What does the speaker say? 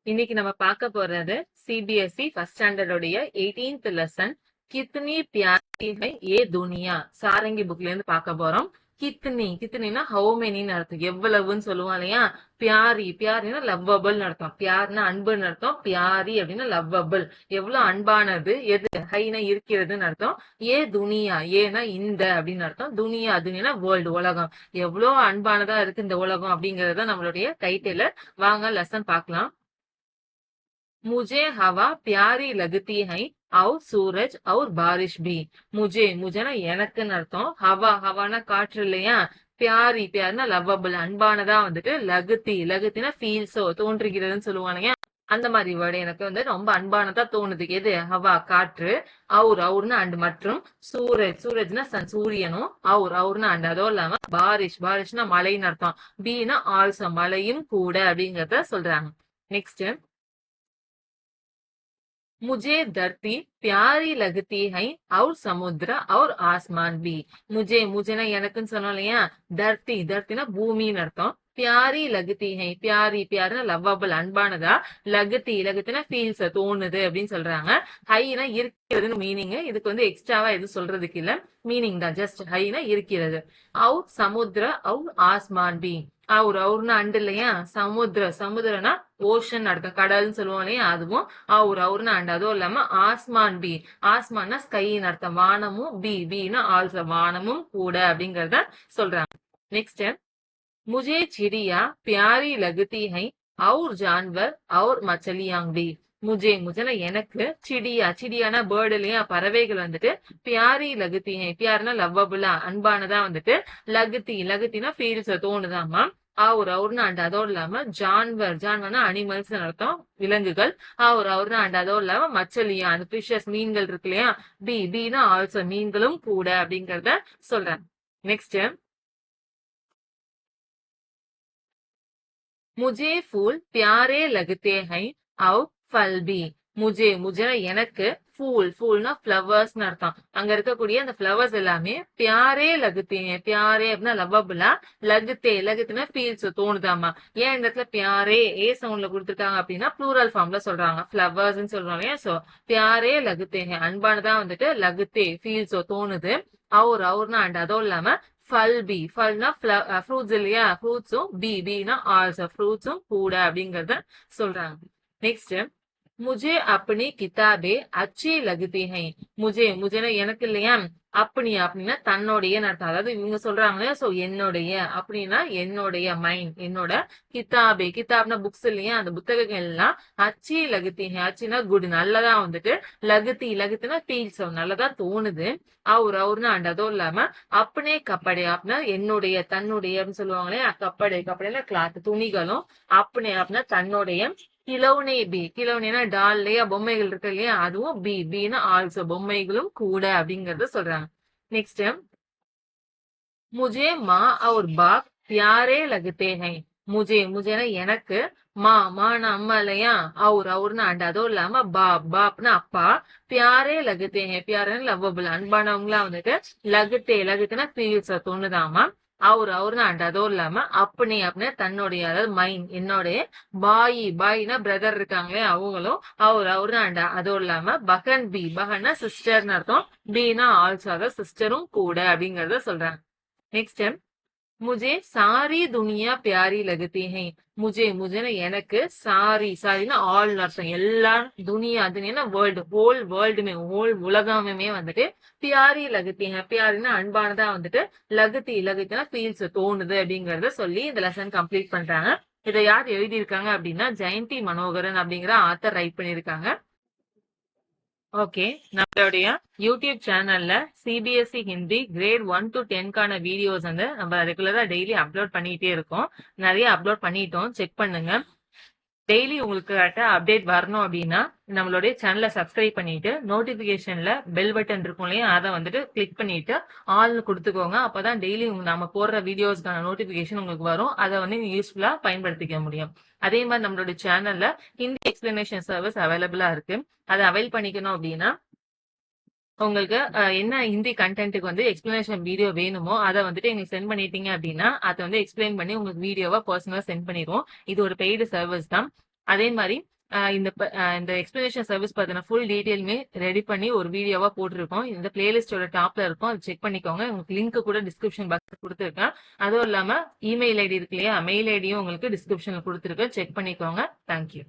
இன்னைக்கு நம்ம பார்க்க போறது சிபிஎஸ்இ ஃபர்ஸ்ட் ஸ்டாண்டர்ட் உடைய 18th lesson Kitni Pyari high ஏ துனியா சாரங்கி புக்ல இருந்து பார்க்க போறோம். கித்னினா ஹவு மெனின்னு அர்த்தம், எவ்வளவுன்னு சொல்லுவோம் இல்லையா. பியாரினா லவ்வபிள் அர்த்தம், பியார்னா அன்புன்னு அர்த்தம், பியாரி அப்படின்னா லவ்வபிள், எவ்வளவு அன்பானது, எது, ஹைனா இருக்கிறதுன்னு அர்த்தம். ஏ துனியா, ஏனா இந்த அப்படின்னு அர்த்தம். துனியா வேர்ல்டு, உலகம், எவ்வளவு அன்பானதா இருக்கு இந்த உலகம் அப்படிங்கறத நம்மளுடைய டைட்டில். வாங்க லெசன் பார்க்கலாம். मुझे हवा प्यारी लगती है और सूरज और बारिश भी. मुझेனா எனக்குன்னு அர்த்தம். ஹவானா காற்று இல்லையா. பியாரினா லவ்வபிள் அன்பானதா வந்துட்டு, லகுத்தினா ஃபீல்ஸோ தோன்றுகிறதுன்னு சொல்லுவானுங்க. அந்த மாதிரி வேர்டு எனக்கு வந்து ரொம்ப அன்பானதா தோணுது. எது? ஹவா காற்று, அவுர்னா அண்ட் மற்றும், சூரஜ்னா சன் சூரியனும், அவுர்னா அண்ட், அதோ இல்லாம பாரிஷ்னா மழைன்னு அர்த்தம், பீனா ஆல்சோ மழையும் கூட அப்படிங்கறத சொல்றாங்க. நெக்ஸ்ட், मुझे धरती प्यारी लगती है और समुद्र और आसमान भी. मुझेனா எனக்குன்னு சொன்னோம் இல்லையா. தர்த்தினா பூமின்னு அர்த்தம். பியாரி லகுத்தி ஹை, பியாரினா லவ்வபிள் அன்பானதா, லகுத்தினா ஃபீல்ஸ் தோணுது அப்படின்னு சொல்றாங்க. ஹைனா இருக்கிறதுன்னு மீனிங். இதுக்கு வந்து எக்ஸ்ட்ராவா எதுவும் சொல்றதுக்கு இல்ல, மீனிங் தான், ஜஸ்ட் ஹைனா இருக்கிறது. அவு சமுத்திர அவு ஆஸ்மான் பி. அவுர்னா அண்டு இல்லையா. சமுத்திரனா ஓஷன் அர்த்தம், கடல்னு சொல்லுவோம் இல்லையா, அதுவும் அவுர்னா அண்ட். அதுவும் இல்லாம ஆஸ்மான் பி, ஆஸ்மான்னா ஸ்கைன்னு அர்த்தம், வானமும், பீனா ஆல்சோ வானமும் கூட அப்படிங்கறத சொல்றாங்க. நெக்ஸ்ட், मुझे चिड़िया प्यारी लगती है और जानवर और मछलियां भी. முझेனா எனக்கு, சிடியானா பேர்டு இல்லையா, பறவைகள் வந்துட்டு, பியாரி லகுத்தி ஹை, பியார்னா லவ்வபுல்லா அன்பானதா வந்துட்டு, லகுத்தினா ஃபீல்ஸ் தோணுதாமா. அவுர்னா அண்ட். அதோடு இல்லாம ஜான்வர்னா அனிமல்ஸ் அர்த்தம், விலங்குகள். அவுர்னா அண்ட். அதோடு இல்லாம மச்சலியா அந்த ஃபிஷஸ் மீன்கள் இருக்கு இல்லையா. பீனா ஆல்சோ மீன்களும் கூட அப்படிங்கறத சொல்றேன். நெக்ஸ்ட், मुझे फूल प्यारे लगते हैं और फल भी. मुझेனா எனக்கு, ஃபூல்னா ஃபிளவர்ஸ்னு அர்த்தம். அங்க இருக்கக்கூடிய அந்த ஃபிளவர்ஸ் எல்லாமே பியாரே லகுத்தேங்க, பியாரே அப்படின்னா லவ்வபிளா, லகுத்தினா ஃபீல்ஸ் தோணுதாமா. ஏன் இந்த இடத்துல பியாரே ஏ சவுண்ட்ல கொடுத்துருக்காங்க அப்படின்னா ப்ளூரல் ஃபார்ம்ல சொல்றாங்க, ஃபிளவர்ஸ் சொல்றாங்க. சோ பியாரே லகுத்தேங்க அன்பானதா வந்துட்டு, லகுத்தே ஃபீல்ஸோ தோணுது. அவுர்னா அண்ட். அதோ இல்லாம ஃபல்னா ஃப்ரூட்ஸ் இல்லையா, ஃப்ரூட்ஸும், பீனா ஆல்சோ ஃப்ரூட்ஸும் கூட அப்படிங்கறத சொல்றாங்க. நெக்ஸ்ட், मुझे अपनी किताबें अच्छी लगती हैं. मुझेனா எனக்கு இல்லையா. அப்படின்னா தன்னுடைய அர்த்தம், அதாவது இவங்க சொல்றாங்களே, சோ என்னுடைய, அப்படின்னா என்னுடைய மைண்ட், என்னோட. கிதாப்னா புக்ஸ் இல்லையா, அந்த புத்தகங்கள் எல்லாம் அச்சி லகுத்திங்க, அச்சினா குட் நல்லதா வந்துட்டு, லகுத்தினா ஃபீல்ஸ் நல்லதா தோணுது. அவுர்னா அண்ட். அதுவும் இல்லாம அப்பனே கப்படே, அப்படின்னா என்னுடைய, தன்னுடைய அப்படின்னு சொல்லுவாங்களே, கப்படைனா கிளாத் துணிகளும், அப்படின்னா தன்னுடைய. கிலோனேனா டால் இல்லையா, பொம்மைகள் இருக்கு இல்லையா, அதுவும் பீனா ஆல்சோ பொம்மைகளும் கூட அப்படிங்கறத சொல்றாங்க. நெக்ஸ்ட், मुझे माँ और बाप प्यारे लगते हैं. मुझेனா எனக்கு, மானா அம்மா இல்லையா, அவுர்னா அண்ட். அதுவும் இல்லாம பாப்னா அப்பா, பியாரே லகுத்தே ஹை, பியாரேன்னு லவ்வபிள் அன்பானவங்களா வந்துட்டு, லகுத்தினா ஃபீல்ஸ் தோணுதாமா. அவுர்னா அண்ட். அதுவும் இல்லாம அப்படின்னா தன்னுடைய, அதாவது மைண்ட் என்னுடைய. பாயினா பிரதர் இருக்காங்களே அவங்களும், அவுர்னா அண்ட். அதுவும் இல்லாம பகன்னா சிஸ்டர்னு அர்த்தம், பீனா ஆல்சோ அதாவது சிஸ்டரும் கூட அப்படிங்கறத சொல்றாங்க. நெக்ஸ்ட், मुझे सारी दुनिया प्यारी लगती है. मुझेனா எனக்கு, சாரினா ஆல் அர்த்தம், எல்லா, துனியானா வேர்ல்டு, ஹோல் வேர்ல்டுமே, ஹோல் உலகமே வந்துட்டு, பியாரி லகுத்தி ஹை, பியாரினா அன்பானதா வந்துட்டு, லகுத்தினா ஃபீல்ஸ் தோணுது அப்படிங்கறத சொல்லி இந்த லெசன் கம்ப்ளீட் பண்றாங்க. இதை யார் எழுதியிருக்காங்க அப்படின்னா ஜெயந்தி மனோகரன் அப்படிங்கிற ஆத்தர் ரைட் பண்ணிருக்காங்க. ஓகே, நம்மளுடைய யூடியூப் சேனல்ல சிபிஎஸ்இ ஹிந்தி கிரேட் 1 to 10க்கான வீடியோஸ் வந்து நம்ம ரெகுலரா டெய்லி அப்லோட் பண்ணிட்டே இருக்கோம். நிறைய அப்லோட் பண்ணிட்டோம், செக் பண்ணுங்க. டெய்லி உங்களுக்கு அப்டேட் வரணும் அப்படின்னா நம்மளுடைய சேனலை சப்ஸ்கிரைப் பண்ணிட்டு, நோட்டிபிகேஷன்ல பெல் பட்டன் இருக்கும் இல்லையா, அதை வந்துட்டு கிளிக் பண்ணிட்டு ஆல்னு கொடுத்துக்கோங்க. அப்பதான் டெய்லி நம்ம போடுற வீடியோஸ்க்கான நோட்டிபிகேஷன் உங்களுக்கு வரும். அதை வந்து யூஸ்ஃபுல்லா பயன்படுத்திக்க முடியும். அதே மாதிரி நம்மளுடைய சேனல்ல ஹிந்தி எக்ஸ்பிளனேஷன் சர்வீஸ் அவைலபிளா இருக்கு. அதை அவைல் பண்ணிக்கணும் அப்படின்னா, உங்களுக்கு என்ன ஹிந்தி கண்டென்ட்டுக்கு வந்து எக்ஸ்பிளனேஷன் வீடியோ வேணுமோ அதை வந்துட்டு எங்களுக்கு சென்ட் பண்ணிட்டீங்க அப்படின்னா, அதை வந்து எக்ஸ்பிளைன் பண்ணி உங்களுக்கு வீடியோவா பர்சனலா சென்ட் பண்ணிடுவோம். இது ஒரு பெய்டு சர்வீஸ் தான். அதே மாதிரி இந்த எக்ஸ்பிளனேஷன் சர்வீஸ் பார்த்தீங்கன்னா ஃபுல் டீடைலுமே ரெடி பண்ணி ஒரு வீடியோவா போட்டிருக்கோம். இந்த பிளேலிஸ்டோட டாப்ல இருக்கும், அது செக் பண்ணிக்கோங்க. உங்களுக்கு லிங்க் கூட டிஸ்கிரிப்ஷன் பாக்ஸ் கொடுத்துருக்கேன். அதுவும் இல்லாம இமெயில் ஐடி இருக்கு இல்லையா, மெயில் ஐடியும் உங்களுக்கு டிஸ்கிரிப்ஷன்ல கொடுத்துருக்கேன், செக் பண்ணிக்கோங்க. தேங்க்யூ.